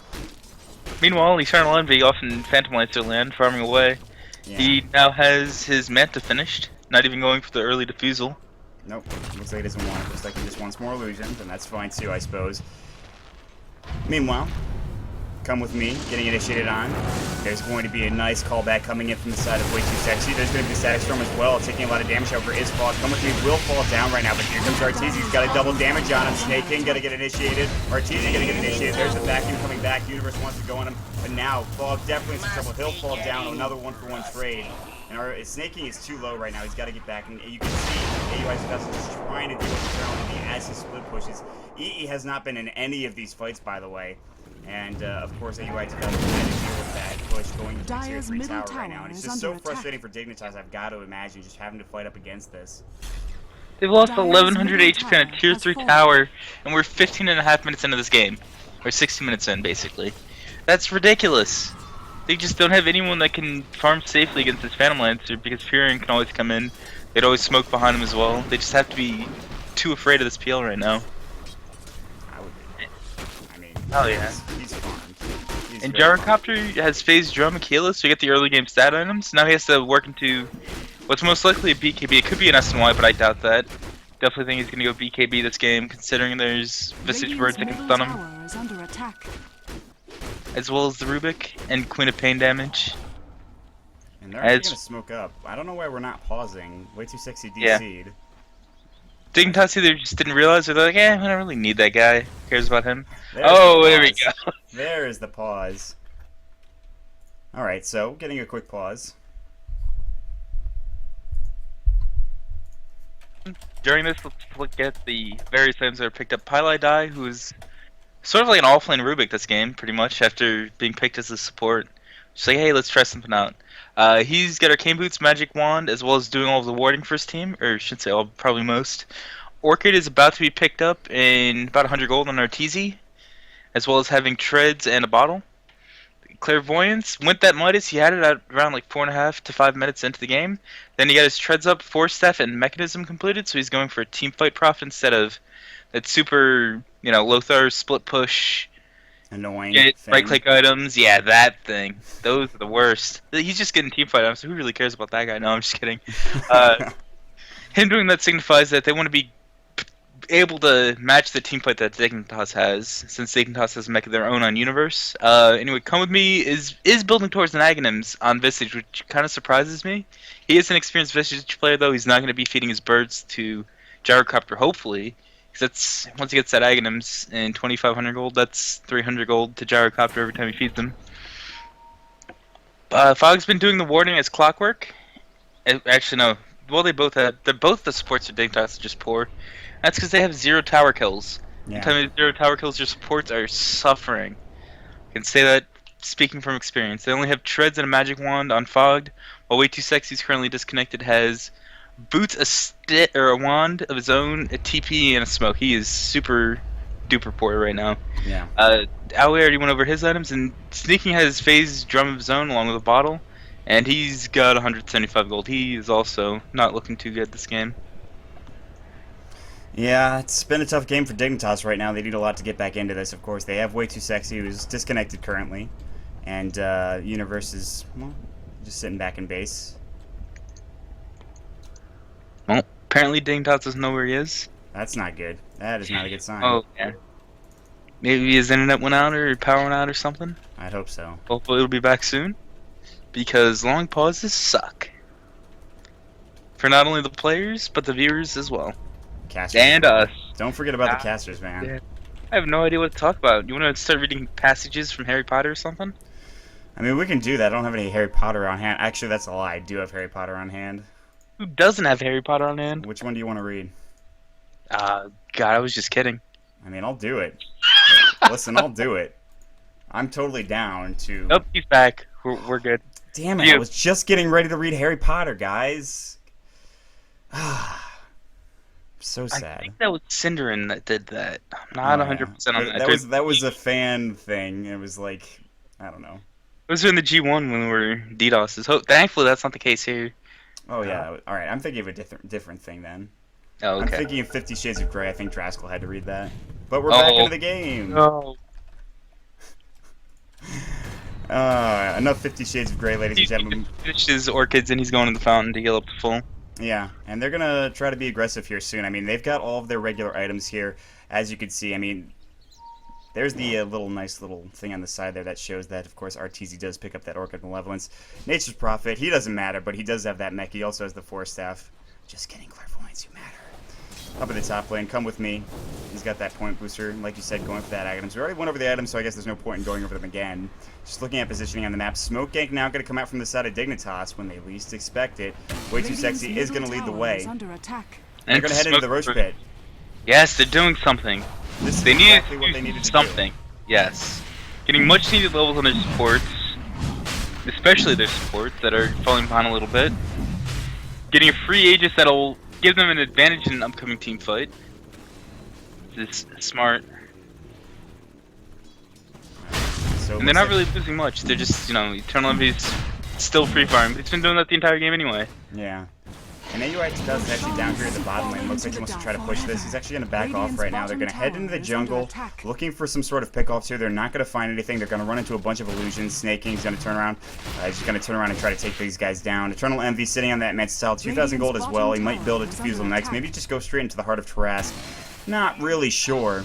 Meanwhile, Eternal Envy often Phantom Lights their land, farming away. Yeah. He now has his Manta finished, not even going for the early defusal. Nope. Looks like he doesn't want it. Looks like he just wants more illusions, and that's fine too, I suppose. Meanwhile, come with me, getting initiated on. There's going to be a nice callback coming in from the side of Way Too Sexy. There's going to be a Static Storm as well, taking a lot of damage. However, is Fog. Come with me, will fall down right now, but here comes Arteezy. He's got a double damage on him. Snaking, gonna get initiated. Arteezy gonna get initiated. There's a vacuum coming back. Universe wants to go on him, but now Fog definitely in some trouble. He'll fall down. Another 1-for-1 trade. And our Snaking is too low right now. He's got to get back, and you can see AUI 2000 just trying to deal with the ground as he split pushes. EE has not been in any of these fights, by the way. And, of course, AUI 2000 had to deal with that push going to the tier 3 tower right now. And it's just so frustrating for Dignitas, I've got to imagine, just having to fight up against this. They've lost 1100 HP on a tier 3 tower, and we're 15.5 minutes into this game. Or 60 minutes in, basically. That's ridiculous. They just don't have anyone that can farm safely against this Phantom Lancer, because Furion can always come in. They'd always smoke behind him as well. They just have to be too afraid of this PL right now. I would be. I mean, oh yeah. He's farmed. And Gyrocopter has phased Drum Achilles to get the early game stat items. Now he has to work into what's most likely a BKB. It could be an SNY, but I doubt that. Definitely think he's going to go BKB this game, considering there's Visage Birds that can stun him. As well as the Rubik and Queen of Pain damage. And they're actually going to smoke up. I don't know why we're not pausing. Way Too Sexy DC'd. Dignitas either just didn't realize, or they're like, I don't really need that guy. Who cares about him? There's Oh, the there we pause. go. There is the pause. Alright, so getting a quick pause. During this, let's look at the various items that are picked up. Pylai Dai, who is sort of like an offlane Rubik this game, pretty much, after being picked as a support. Just like, hey, let's try something out. He's got Arcane Boots, Magic Wand, as well as doing all of the warding for his team, or I should say all, probably most. Orchid is about to be picked up in about 100 gold on Arteezy, as well as having Treads and a bottle. Clairvoyance, went that Midas, he had it at around like 4.5 to 5 minutes into the game. Then he got his Treads up, Force Staff, and Mechanism completed, so he's going for a team fight profit instead of that super, Lothar split push. Annoying. Right-click items, yeah, that thing. Those are the worst. He's just getting team fight items, so who really cares about that guy? No, I'm just kidding. Him doing that signifies that they want to be able to match the team fight that Dignitas has, since Dignitas has mech of their own on Universe. Anyway, Come With Me is building towards an Aghanims on Visage, which kind of surprises me. He is an experienced Visage player, though. He's not going to be feeding his birds to Gyrocopter, hopefully. Because once he gets that Aghanims in 2,500 gold, that's 300 gold to Gyrocopter every time he feeds them. Fog's been doing the warding as clockwork. Actually, no. Well, they're both the supports of Dignitas are just poor. That's because they have 0 tower kills. Yeah. Anytime they have 0 tower kills, your supports are suffering. I can say that speaking from experience. They only have Treads and a Magic Wand on Fogged, while Way Too Sexy is currently disconnected, has Boots, a wand of his own, a TP, and a smoke. He is super duper poor right now. Yeah. Aoi already went over his items, and Sneaking has Phase Drum of his own along with a bottle, and he's got 175 gold. He is also not looking too good this game. Yeah, it's been a tough game for Dignitas right now. They need a lot to get back into this, of course. They have Way Too Sexy, who's disconnected currently, and Universe is, well, just sitting back in base. Well, apparently Dignitas doesn't know where he is. That's not good. That is not a good sign. Oh, yeah. Maybe his internet went out or power went out or something. I'd hope so. Hopefully it'll be back soon. Because long pauses suck. For not only the players, but the viewers as well. Casters. And us. Don't forget about the casters, man. Yeah. I have no idea what to talk about. You want to start reading passages from Harry Potter or something? I mean, we can do that. I don't have any Harry Potter on hand. Actually, that's a lie. I do have Harry Potter on hand. Who doesn't have Harry Potter on hand? Which one do you want to read? God, I was just kidding. I mean, I'll do it. Listen, I'll do it. I'm totally down to... Nope, he's back. We're good. Damn it, I was just getting ready to read Harry Potter, guys. So sad. I think that was Cinderin that did that. I'm not 100% on that. That was a fan thing. It was like, I don't know. It was in the G1 when we were DDoSes. Thankfully, that's not the case here. Oh, yeah. All right, I'm thinking of a different thing then. Oh, okay. I'm thinking of 50 Shades of Grey. I think Draskell had to read that. But we're back into the game. No. Enough 50 Shades of Grey, ladies and gentlemen. He finished his orchids and he's going to the fountain to heal up to full. Yeah, and they're going to try to be aggressive here soon. I mean, they've got all of their regular items here. As you can see, I mean, there's the nice little thing on the side there that shows that, of course, Arteezy does pick up that Orchid Malevolence. Nature's Prophet, he doesn't matter, but he does have that mech. He also has the Force Staff. Just kidding, Clairvoyance, you matter. Up in the top lane, Come With Me. He's got that point booster, like you said, going for that items. We already went over the items, so I guess there's no point in going over them again. Just looking at positioning on the map. Smoke Gank now going to come out from the side of Dignitas when they least expect it. Way Too Sexy is going to lead the way. And they're going to head into the Roach Pit. Yes, they're doing something. They need exactly what they needed to something. do. Yes. Getting much needed levels on their supports. Especially their supports that are falling behind a little bit. Getting a free Aegis that'll give them an advantage in an upcoming team fight. This is smart. So and they're not really losing much. They're just, Eternal Envy's still free farm. It's been doing that the entire game anyway. Yeah. And AUI 2000 is actually down here at the bottom lane. Looks like he wants to try to push this. He's actually going to back off right now. They're going to head into the jungle, looking for some sort of pickoffs here. They're not going to find anything. They're going to run into a bunch of illusions. Snaking's going to turn around. He's going to turn around and try to take these guys down. Eternal Envy sitting on that med style. 2,000 gold as well. He might build a Diffusal next. Maybe just go straight into the heart of Tarrasque. Not really sure.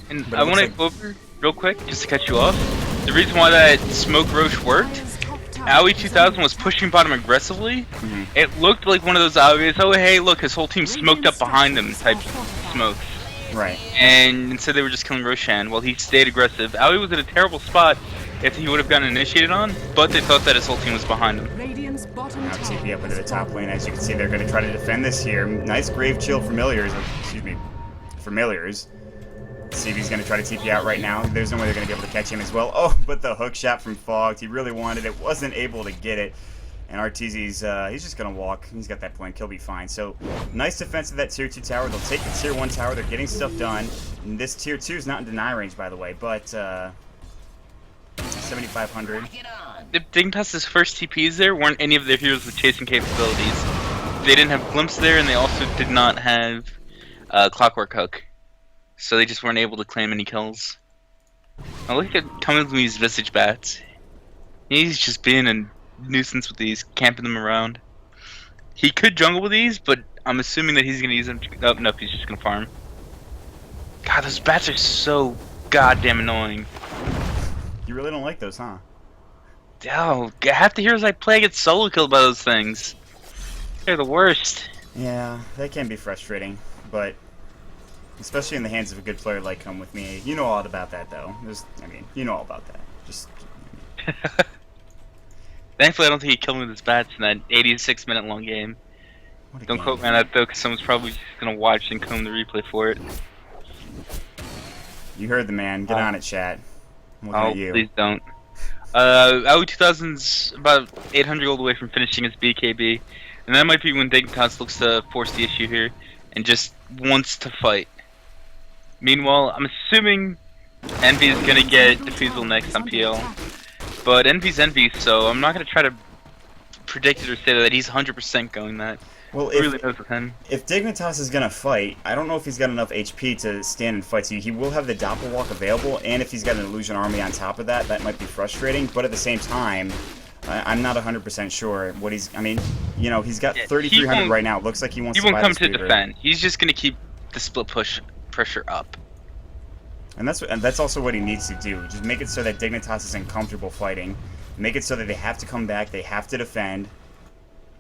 And I want to go over real quick, just to cut you off. The reason why that Smoke Roach worked Aoi 2000 was pushing bottom aggressively, it looked like one of those obvious, oh hey look, his whole team smoked up behind him type smokes. Right. And instead they were just killing Roshan while he stayed aggressive. Aoi was in a terrible spot if he would have gotten initiated on, but they thought that his whole team was behind him. Now TP up into the top lane. As you can see, they're going to try to defend this here. Nice Grave Chill Familiars. Excuse me. Familiars. See if he's going to try to TP out right now. There's no way they're going to be able to catch him as well. Oh, but the hook shot from Fogged. He really wanted it. Wasn't able to get it. And RTZ's, he's just going to walk. He's got that point. He'll be fine. So, nice defense of that Tier 2 tower. They'll take the Tier 1 tower. They're getting stuff done. And this Tier 2 is not in deny range, by the way. But, 7,500. If Dignitas' first TPs there weren't any of their heroes with chasing capabilities. They didn't have Glimpse there, and they also did not have Clockwork Hook. So they just weren't able to claim any kills. Now look at Kami's Visage Bats. He's just being a nuisance with these, camping them around. He could jungle with these, but I'm assuming that he's going to use them to... Oh, nope, he's just going to farm. God, those bats are so goddamn annoying. You really don't like those, huh? Oh, half the heroes I play get solo killed by those things. They're the worst. Yeah, they can be frustrating, but especially in the hands of a good player like Come With Me. You know all about that, though. You know all about that. Just... Thankfully, I don't think he killed me with his bats in that 86-minute long game. Don't quote me on that, though, because someone's probably just going to watch and comb the replay for it. You heard the man. Get on it, chat. I'm looking at you. Please don't. Aoi 2000's about 800 gold away from finishing his BKB, and that might be when Dignitas looks to force the issue here and just wants to fight. Meanwhile, I'm assuming Envy is going to get Defusal next on PL, but Envy's Envy, so I'm not going to try to predict it or say that he's 100% going that. Well, if Dignitas is going to fight, I don't know if he's got enough HP to stand and fight. So he will have the Doppelwalk available, and if he's got an Illusion Army on top of that, that might be frustrating. But at the same time, I'm not 100% sure what he's... I mean, you know, he's got 3,300 right now. It looks like he wants to buy He won't come to defend. He's just going to keep the split push pressure up. And that's also what he needs to do. Just make it so that Dignitas is uncomfortable fighting. Make it so that they have to come back, they have to defend.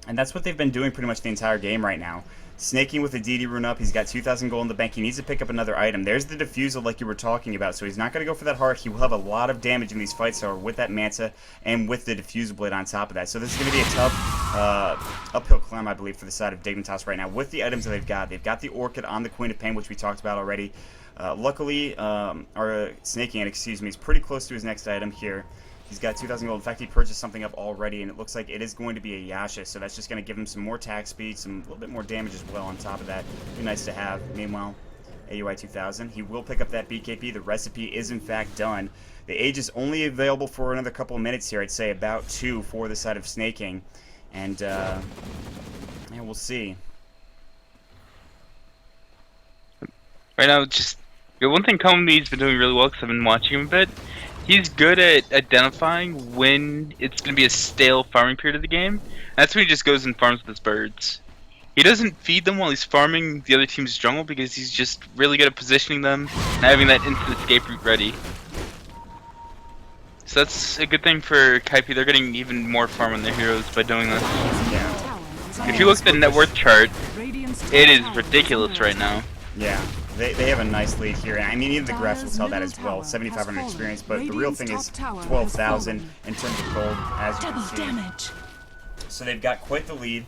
And that's what they've been doing pretty much the entire game right now. Snaking with the DD rune up, he's got 2,000 gold in the bank. He needs to pick up another item. There's the Diffusal like you were talking about, so he's not going to go for that heart. He will have a lot of damage in these fights, so with that Manta and with the Diffusal Blade on top of that. So this is going to be a tough uphill climb, I believe, for the side of Dignitas right now. With the items that they've got the Orchid on the Queen of Pain, which we talked about already. Luckily, Snaking, excuse me, is pretty close to his next item here. He's got 2,000 gold. In fact, he purchased something up already, and it looks like it is going to be a Yasha, so that's just going to give him some more attack speed, a little bit more damage as well on top of that. Be nice to have. Meanwhile, AUI 2000, he will pick up that BKP. The recipe is, in fact, done. The age is only available for another couple of minutes here. I'd say about 2 for the side of Snaking. And, yeah, we'll see. Right now, just... The one thing Komi's been doing really well, because I've been watching him a bit, he's good at identifying when it's going to be a stale farming period of the game. That's when he just goes and farms with his birds. He doesn't feed them while he's farming the other team's jungle because he's just really good at positioning them and having that instant escape route ready. So that's a good thing for Kaipi. They're getting even more farm on their heroes by doing this. Yeah. If you look at the net worth chart, it is ridiculous right now. Yeah. They have a nice lead here, and I mean, even the graphs will tell that as well. 7,500 experience, but the real thing is 12,000 in terms of gold, as you can see. So they've got quite the lead,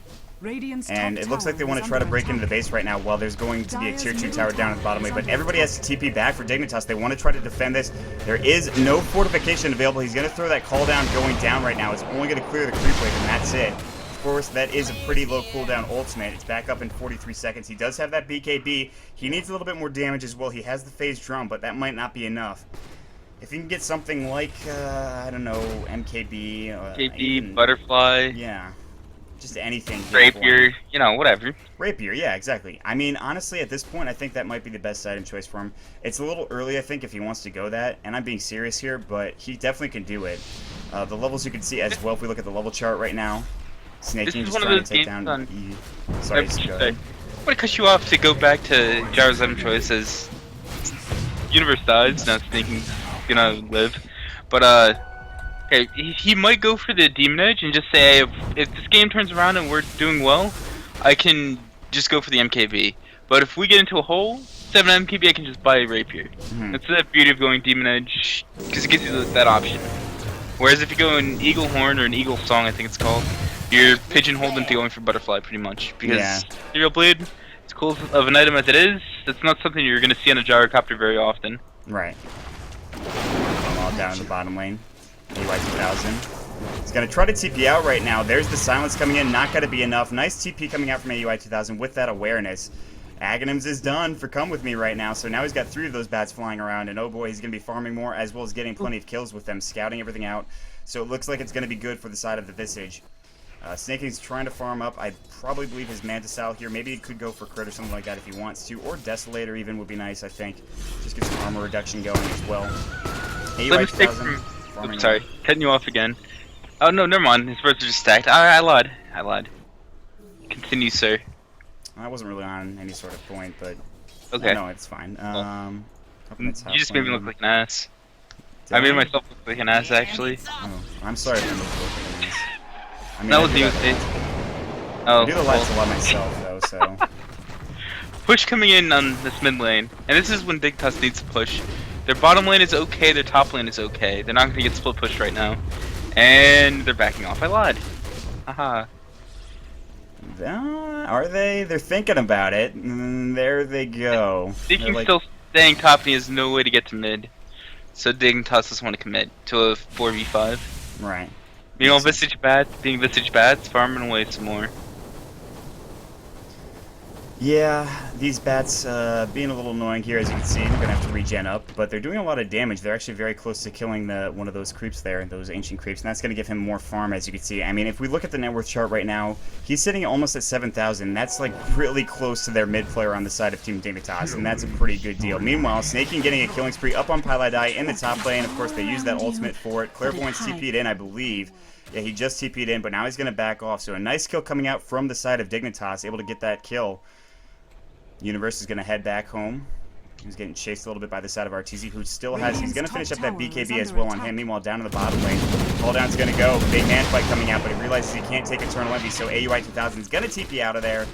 and it looks like they want to try to break into the base right now while there's going to be a tier 2 tower down at the bottom lane, but everybody has to TP back for Dignitas. They want to try to defend this. There is no fortification available. He's going to throw that call down going down right now. It's only going to clear the creep wave, and that's it. Of course, that is a pretty low cooldown ultimate. It's back up in 43 seconds. He does have that BKB. He needs a little bit more damage as well. He has the phase drum, but that might not be enough. If you can get something like, I don't know, MKB. MKB, Butterfly. Yeah. Just anything. Rapier, you know, whatever. Rapier, yeah, exactly. I mean, honestly, at this point, I think that might be the best item choice for him. It's a little early, I think, if he wants to go that, and I'm being serious here, but he definitely can do it. The levels you can see as well, if we look at the level chart right now. Snaking just trying to take down E. Sorry, just go ahead. I'm gonna cut you off to go back to Gyro's item choice as Universe dies, now Snaking's gonna live. But Okay, he might go for the Demon Edge and just say, if this game turns around and we're doing well, I can just go for the MKB. But if we get into a hole, 7 MKB, I can just buy a Rapier. That's the beauty of going Demon Edge, because it gives you that option. Whereas if you go an Eagle Horn or an Eagle Song, I think it's called, you're pigeonholed into going for Butterfly pretty much. Because Serial Blade, as cool of an item as it is, it's not something you're going to see on a gyrocopter very often. Right. All down in the bottom lane. AY 2000. He's going to try to TP out right now. There's the silence coming in. Not going to be enough. Nice TP coming out from AUI 2000 with that awareness. Aghanims is done for Come With Me right now. So now he's got 3 of those bats flying around. And oh boy, he's going to be farming more as well as getting plenty of kills with them. Scouting everything out. So it looks like it's going to be good for the side of the Visage. Snaking's trying to farm up. I probably believe his Mantisal here. Maybe he could go for crit or something like that if he wants to. Or Desolator even would be nice, I think. Just get some armor reduction going as well. AUI 2000. Oops, sorry, cutting you off again. Oh no, never mind. His birds are just stacked. I lied. I lied. Continue, sir. I wasn't really on any sort of point, but okay. No, it's fine. You just made me look like an ass. I made myself look like an ass, actually. Oh, I'm sorry for making you look like an ass. I mean, that was you. I do the lights a lot myself, though, so. Push coming in on this mid lane, and this is when Dignitas needs to push. Their bottom lane is okay, their top lane is okay. They're not going to get split pushed right now. And they're backing off. I lied. Haha. Are they? They're thinking about it. There they go. Dignitas still staying top, and he has no way to get to mid. So Dignitas doesn't want to commit to a 4v5. Right. Being all Visage bad, being Visage bad, farming away some more. Yeah, these bats being a little annoying here, as you can see. They're going to have to regen up, but they're doing a lot of damage. They're actually very close to killing one of those creeps there, those ancient creeps, and that's going to give him more farm, as you can see. I mean, if we look at the net worth chart right now, he's sitting almost at 7,000. That's like really close to their mid player on the side of Team Dignitas, and that's a pretty good deal. Meanwhile, Snaking getting a killing spree up on Pylai in the top lane. Of course, they use that ultimate for it. Clairvoyance TP'd in, I believe. Yeah, he just TP'd in, but now he's going to back off. So a nice kill coming out from the side of Dignitas, able to get that kill. Universe is going to head back home. He's getting chased a little bit by the side of RTZ, who still has... He's going to finish up that BKB as well on him. Meanwhile, down in the bottom lane, call down's going to go. Big hand fight coming out, but he realizes he can't take Eternal Envy, so AUI 2000 is going to TP out of there.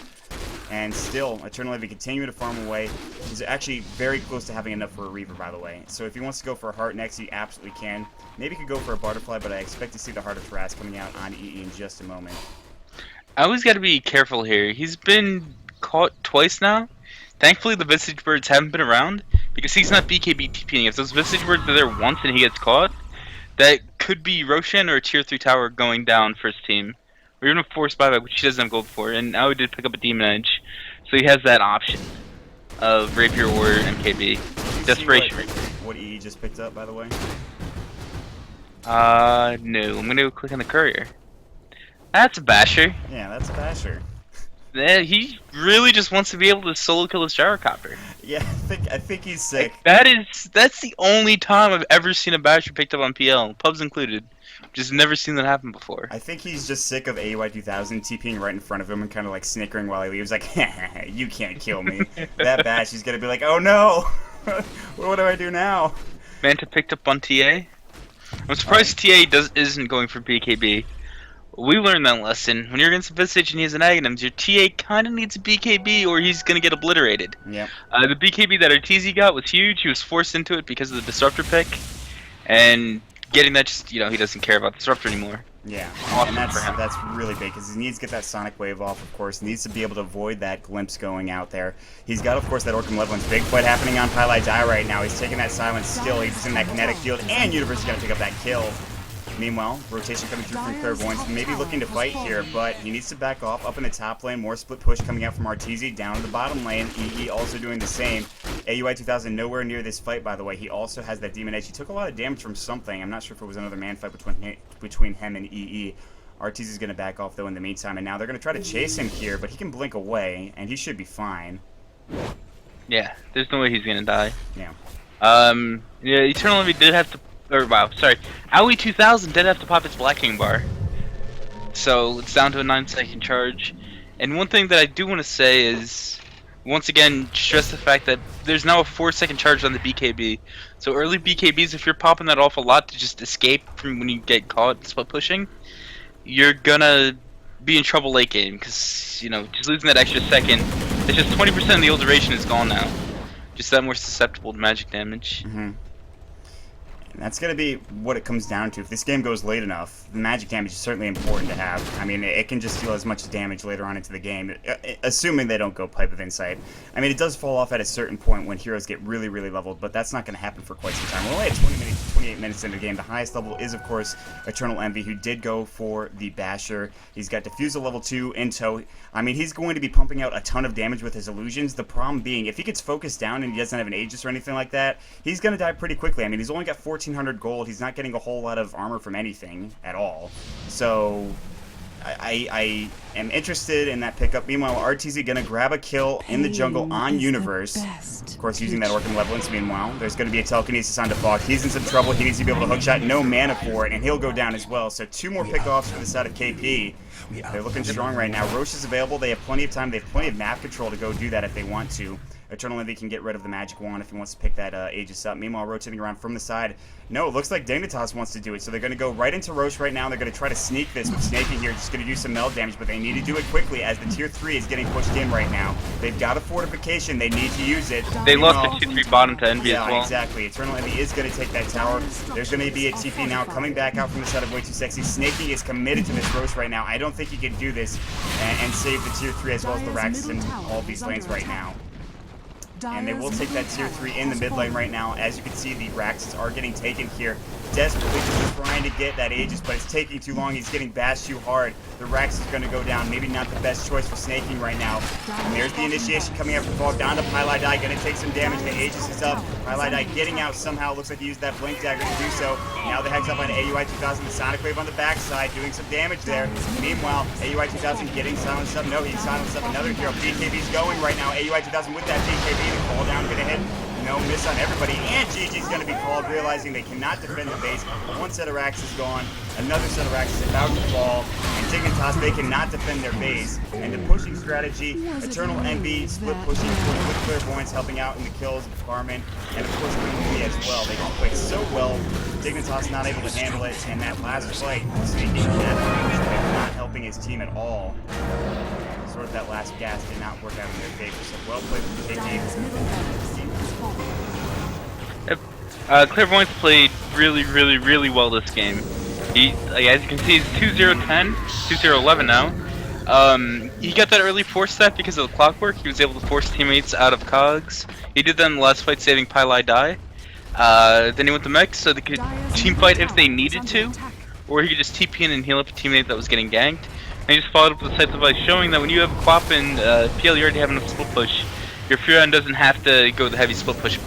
And still, Eternal Envy continuing to farm away. He's actually very close to having enough for a Reaver, by the way. So if he wants to go for a Heart next, he absolutely can. Maybe he could go for a Butterfly, but I expect to see the Heart of Taras coming out on EE in just a moment. I always got to be careful here. He's been caught twice now. Thankfully, the Visage Birds haven't been around, because he's not BKB TPing. If those Visage Birds are there once and he gets caught, that could be Roshan or a Tier 3 tower going down for his team. Or even a Force Buyback, which he doesn't have gold for. And now he did pick up a Demon Edge, so he has that option of Rapier or MKB. Desperation Rapier. What EE just picked up, by the way? No. I'm gonna go click on the courier. That's a basher. Yeah, that's a basher. Yeah, he really just wants to be able to solo kill his gyrocopter. Yeah, I think he's sick. Like, that's the only time I've ever seen a basher picked up on PL, pubs included. Just never seen that happen before. I think he's just sick of AUI 2000 TPing right in front of him and kind of like snickering while he leaves, like, you can't kill me. That bash, he's gonna be like, oh no, what do I do now? Manta picked up on TA. I'm surprised TA isn't going for BKB. We learned that lesson. When you're against a Visage and he has an Aghanims, your TA kind of needs a BKB or he's going to get obliterated. Yep. The BKB that RTZ got was huge. He was forced into it because of the Disruptor pick. And getting that just, he doesn't care about Disruptor anymore. Yeah, awesome and for him. That's really big because he needs to get that Sonic Wave off, of course. He needs to be able to avoid that glimpse going out there. He's got, of course, that Orcam Leveling's big fight happening on Pylai right now. He's taking that silence still. He's in that kinetic field, and Universe is going to pick up that kill. Meanwhile, rotation coming through from Clairvoyance, maybe looking to fight here, but he needs to back off. Up in the top lane, more split push coming out from RTZ. Down in the bottom lane, EE also doing the same. AUI 2000 nowhere near this fight, by the way. He also has that Demon Edge. He took a lot of damage from something. I'm not sure if it was another man fight between him and EE. RTZ is going to back off, though, in the meantime, and now they're going to try to chase him here, but he can blink away, and he should be fine. Yeah, there's no way he's going to die. Yeah. Yeah, Eternal Envy did have to... AUI 2000 did have to pop its Black King bar. So it's down to a 9-second charge. And one thing that I do want to say is, once again, stress the fact that there's now a 4-second charge on the BKB. So early BKBs, if you're popping that off a lot to just escape from when you get caught split pushing, you're gonna be in trouble late game because just losing that extra second. It's just 20% of the ult duration is gone now. Just that more susceptible to magic damage. And that's going to be what it comes down to. If this game goes late enough, the magic damage is certainly important to have. I mean, it can just deal as much damage later on into the game, assuming they don't go Pipe of Insight. I mean, it does fall off at a certain point when heroes get really, really leveled, but that's not going to happen for quite some time. We're only at 28 minutes into the game. The highest level is, of course, Eternal Envy, who did go for the Basher. He's got Diffusal level 2 in tow. I mean, he's going to be pumping out a ton of damage with his illusions. The problem being, if he gets focused down and he doesn't have an Aegis or anything like that, he's going to die pretty quickly. I mean, he's only got 1,400 gold. He's not getting a whole lot of armor from anything at all. So I am interested in that pickup. Meanwhile, RTZ going to grab a kill in the jungle on Universe. Of course, using that Orc Malevolence. Meanwhile, there's going to be a Telekinesis on Defog. He's in some trouble. He needs to be able to hookshot. No mana for it, and he'll go down as well. So 2 more pickoffs for the side of KP. They're looking strong right now. Roche is available. They have plenty of time. They have plenty of map control to go do that if they want to. Eternal Envy can get rid of the Magic Wand if he wants to pick that Aegis up. Meanwhile, rotating around from the side. No, it looks like Dignitas wants to do it. So they're going to go right into Roche right now. They're going to try to sneak this with Snaking here. Just going to do some meld damage, but they need to do it quickly as the tier 3 is getting pushed in right now. They've got a fortification. They need to use it. They lost the 2-3 bottom to Envy as well. Yeah, exactly. Eternal Envy is going to take that tower. There's going to be a TP now coming back out from the side of Way Too Sexy. Snaking is committed to this Roche right now. I don't think he can do this and save the tier 3 as well as the Raxus in all of these lanes right now. And they will take that tier 3 in the mid lane right now. As you can see, the Raxus are getting taken here. Desperately just trying to get that Aegis, but it's taking too long. He's getting bashed too hard. The Raxus is going to go down. Maybe not the best choice for Snaking right now. And there's the initiation coming out from Fog. Down to Pylai Dai. Going to take some damage. The Aegis is up. Pylai Dai getting out somehow. Looks like he used that Blink Dagger to do so. Now the Hex up on AUI 2000. The Sonic Wave on the backside doing some damage there. Meanwhile, AUI 2000 getting silenced up. No, he silenced up another hero. BKB's going right now. AUI 2000 with that BKB. The call down going to hit. No miss on everybody, and GG's going to be called, realizing they cannot defend the base. One set of racks is gone, another set of racks is about to fall, and Dignitas, they cannot defend their base. And the pushing strategy, Eternal Envy, split pushing with Clairvoyance helping out in the kills, Garmin, and of course Kaipi as well. They play so well, Dignitas not able to handle it, and that last fight, Sneaking not helping his team at all. Sort of that last gas did not work out in their favor, so well played from KP. Clairvoyance played really well this game. He, as you can see, he's 2-0-10, 2-0-11 now. He got that early force step because of the clockwork. He was able to force teammates out of cogs. He did that in the last fight, saving Pylai Dai. Then he went to mech, so they could team fight if they needed to, or he could just TP in and heal up a teammate that was getting ganked. And he just followed up with a site device showing that when you have a Quap and PL, you already have enough split push. Your Furon doesn't have to go the heavy split push.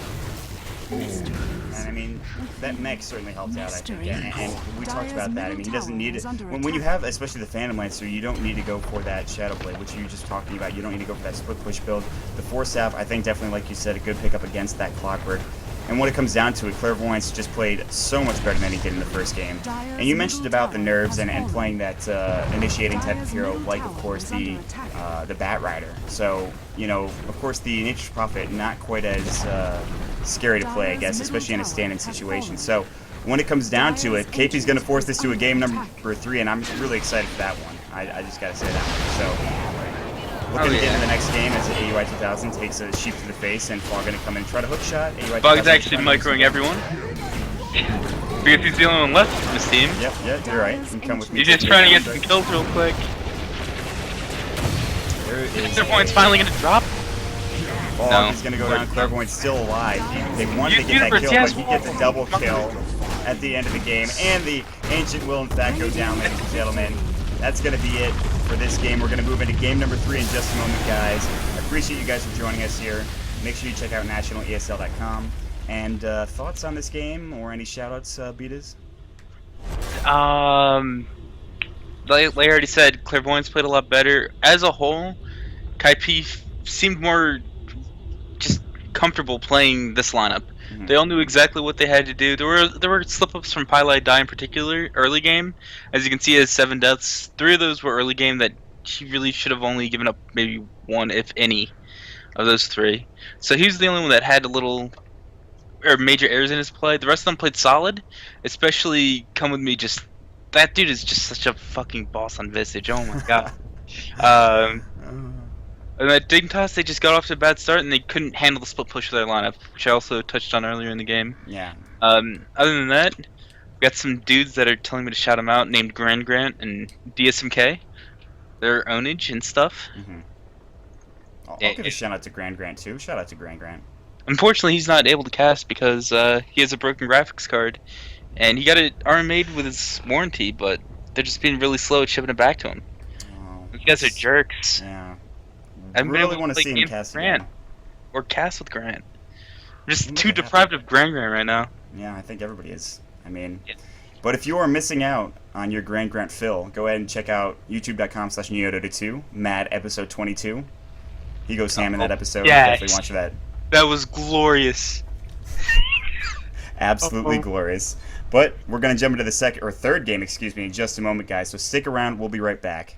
And I mean, that mech certainly helped out, I think, and we talked about that. I mean, he doesn't need it. When you have, especially the Phantom Lancer, you don't need to go for that Shadow Blade, which you were just talking about. You don't need to go for that split push build. The Force Staff, I think, definitely, like you said, a good pickup against that Clockwork. And when it comes down to it, Clairvoyance just played so much better than he did in the first game. And you mentioned about the nerves and playing that initiating type of hero, like, of course, the Bat Rider. So, you know, of course, the Nature's Prophet, not quite as scary to play, I guess, especially in a stand-in situation. So, when it comes down to it, KP's going to force this to a game number 3, and I'm really excited for that one. I just got to say that one. So, looking to get into the next game as AUI 2000 takes a sheep to the face, and Fog going to come in and try to hook shot. Fog is actually microing everyone. Because he's the only one left from his team. Yep, you're right. You can come with me. He's just trying to get some kills real quick. Their point's finally going to drop. Fog is going to go down. Clairvoyant's still alive. They wanted to get that kill, but he gets a double kill at the end of the game. And the Ancient will, in fact, go down, ladies and gentlemen. That's going to be it for this game. We're going to move into game number 3 in just a moment, guys. I appreciate you guys for joining us here. Make sure you check out nationalesl.com. And thoughts on this game or any shoutouts, Beatas? Like I already said, Clairvoyance played a lot better. As a whole, Kaipi seemed more just comfortable playing this lineup. They all knew exactly what they had to do. There were slip-ups from Pylai Dai in particular, early game. As you can see, he has 7 deaths. 3 of those were early game that he really should have only given up maybe 1, if any, of those 3. So he was the only one that had a little... major errors in his play. The rest of them played solid, especially Come With Me. Just that dude is just such a fucking boss on Visage. Oh my god. And at Dignitas, they just got off to a bad start and they couldn't handle the split push of their lineup, which I also touched on earlier in the game. Yeah. Other than that, we got some dudes that are telling me to shout them out, named Grand Grant and DSMK. Their ownage and stuff. Mm-hmm. I'll give a shout out to Grand Grant too. Shout out to Grand Grant. Unfortunately, he's not able to cast because he has a broken graphics card, and he got it RMA'd with his warranty, but they're just being really slow at shipping it back to him. Oh, you guys are jerks. Yeah. I really want to see him cast Grant again. or cast with Grant. I'm just too deprived of Grand Grant right now. Yeah, I think everybody is. I mean, but if you are missing out on your Grand Grant fill, go ahead and check out youtube.com/NeoDota2, Mad episode 22. He goes ham in that episode. Yes. Definitely watch that. That was glorious. Absolutely glorious. But we're going to jump into the third game, in just a moment, guys. So stick around. We'll be right back.